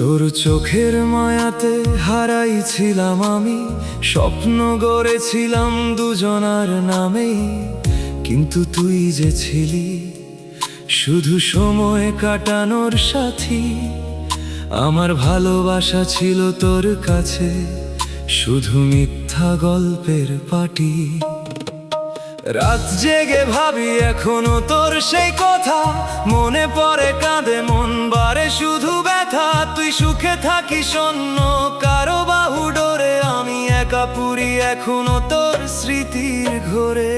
তোর চোখের মায়াতে হারাইছিলাম আমি, স্বপ্ন গড়েছিলাম দুজনার নামেই। কিন্তু তুই যে ছিলি শুধু সময় কাটানোর সাথী, আমার ভালোবাসা ছিল তোর কাছে শুধু মিথ্যা গল্পের পাটি। রাত জেগে ভাবি এখনো তোর সেই কথা, মনে পড়ে কাঁদে মন বারে শুধু ব্যথা। তুই সুখে থাকিস অন্য কারো বাহু ডোরে, আমি একা পুরি এখনো তোর স্মৃতির ঘোরে।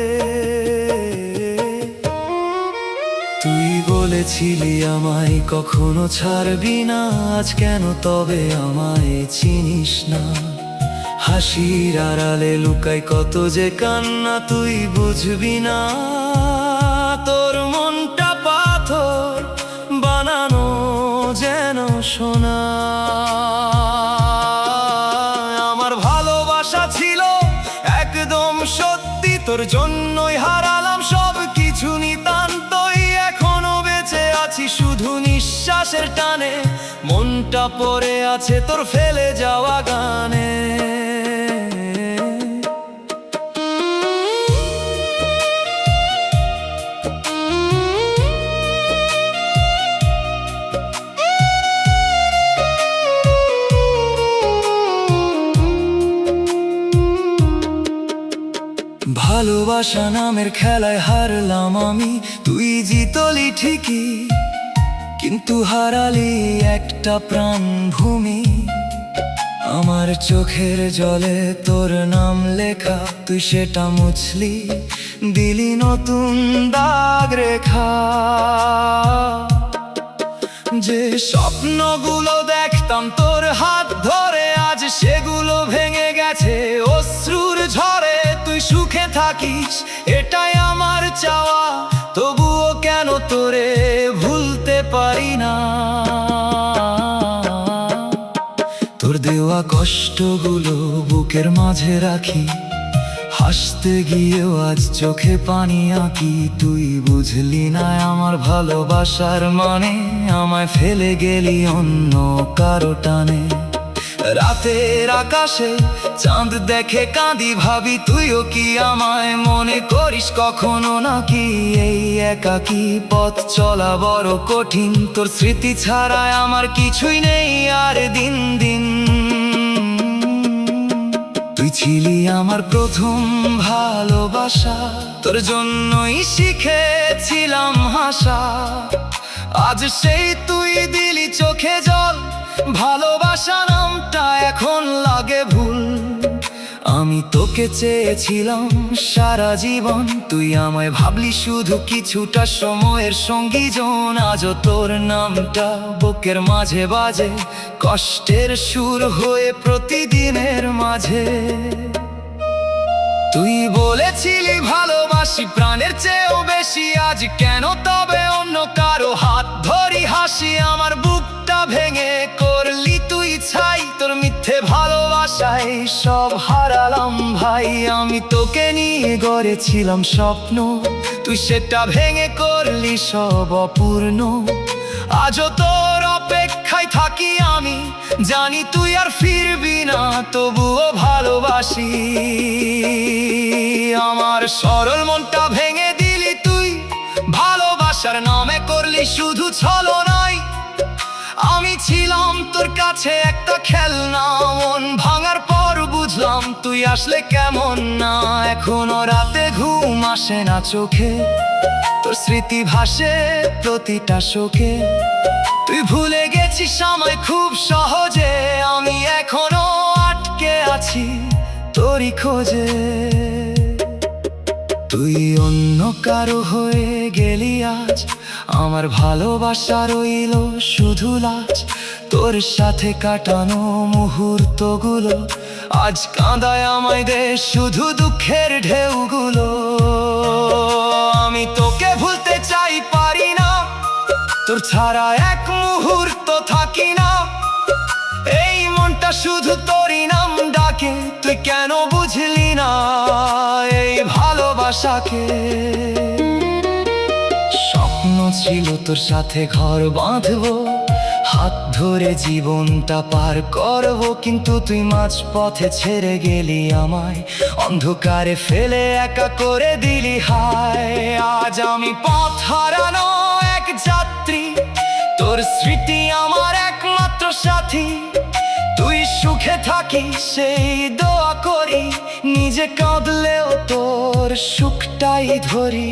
তুই বলেছিলি আমায় কখনো ছাড়বি না, আজ কেন তবে আমায় চিনিস না? হাসির আড়ালে লুকাই কত যে কান্না, তুই বুঝবি না। তোর মনটা পাথর বানানো যেন সোনা। আমার ভালোবাসা ছিল একদম সত্যি, তোর জন্যই হারালাম সব কিছু নিতান্তই। এখনো বেঁচে আছি শুধু নিঃশ্বাসের টানে, মনটা পড়ে আছে তোর ফেলে যাওয়া গানে। ভালোবাসা নামের খেলায় হারলাম আমি, তুই জিতলি ঠিকই কিন্তু হারালি একটা প্রাণ ভূমি। আমার চোখের জলে তোর নাম লেখা, তুই সেটা মুছলি, দিলি নতুন দাগ রেখা। যে স্বপ্নগুলো দেখতাম তোর হাত ধরে, আজ সেগুলো ভেঙে গেছে অশ্রুর ঝড়ে। তুই সুখে থাকিস এটাই আমার চাওয়া, তবুও কেন তোরে ভুলতে পারি না। তোর দেওয়া কষ্টগুলো বুকের মাঝে রাখি, হাসতে গিয়েও আজ চোখে পানি আঁকি। তুই বুঝলি না আমার ভালোবাসার মানে, আমায় ফেলে গেলি অন্য কারো টানে। রাতের আকাশে চাঁদ দেখে কাঁদি, ভাবি তুইও কি আমায় মনে করিস কখনো নাকি? এই একাকী পথ চলা বড় কঠিন, তোর স্মৃতি ছাড়া আমার কিছুই নেই আর দিন দিন। তুই ছিলি আমার প্রথম ভালোবাসা, তোর জন্যই শিখেছিলাম হাসা। আজ সেই তুই দিলি চোখে জল, ভালোবাসা নামটা এখন লাগে ভুল। আমি তোকে চেয়েছিলাম সারা জীবন, তুই আমায় ভাবলি শুধু কিছুটা সময়ের সঙ্গী জন। আজও তোর নামটা বুকের মাঝে বাজে, কষ্টের সুর হয়ে প্রতিদিনের মাঝে। তুই বলেছিলি ভালোবাসি প্রাণের চেয়েও বেশি, আজ কেন তবে অন্য কারো হাত ধরি হাসি। আমার বুকটা ভেঙে করলি তুই ছাই, তোর মিথ্যে ভালোবাসায় সব হারালাম ভাই। আমি তোকে নিয়ে গড়েছিলাম স্বপ্ন, তুই সেটা ভেঙে করলি সব অপূর্ণ। আজও তোর অপেক্ষায় থাকি আমি, জানি তুই আর ফিরবি না, তবুও ভালোবাসি। আমার সরল মনটা ভেঙে দিলি তুই, ভালোবাসার নামে করলি শুধু ছলনাই। আমি ছিলাম তোর কাছে একটা খেলনা, মন ভাঙার পর বুঝলাম তুই আসলে কেমন না। এখনো রাতে ঘুম আসে না চোখে, তোর স্মৃতি ভাসে প্রতিটা শোকে। তুই ভুলে গেছিস আমায় খুব সহজে, আমি এখনো আটকে আছি তোরই খোঁজে। তুই অন্য কারো হয়ে গেলি আজ, আমার ভালোবাসা রইল শুধু লাজ। তোর সাথে কাটানো মুহূর্তগুলো আজ কাঁদায় আমায় দে শুধু দুঃখের ঢেউগুলো। আমি তোকে ভুলতে চাই পারি না, তোর ছাড়া এক মুহূর্ত থাকি না। এই মনটা শুধু তোরই নাম ডাকে, তুই কেন বুঝলি না এই ভালোবাসাকে? স্বপ্ন ছিল তোর সাথে ঘর বাঁধবো, হাত ধরে জীবনটা পার করব, কিন্তু তুই মাঝপথে ছেড়ে গেলি আমায়, অন্ধকারে ফেলে একা করে দিলি হায়। আজ আমি পথ হারানো এক যাত্রী, তোর স্মৃতি আমার একমাত্র সাথী। তুই সুখে থাকিস সেই দোয়া করি, নিজে কাঁদলেও তোর সুখটাই ধরি।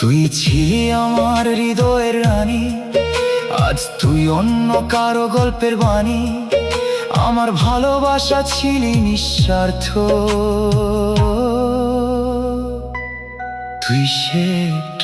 তুই ছিলি আমার হৃদয়ের রানী, আজ তুই অন্য কারো গল্পের বাণী। আমার ভালোবাসা ছিলি নিঃস্বার্থ, তুই শেঠ।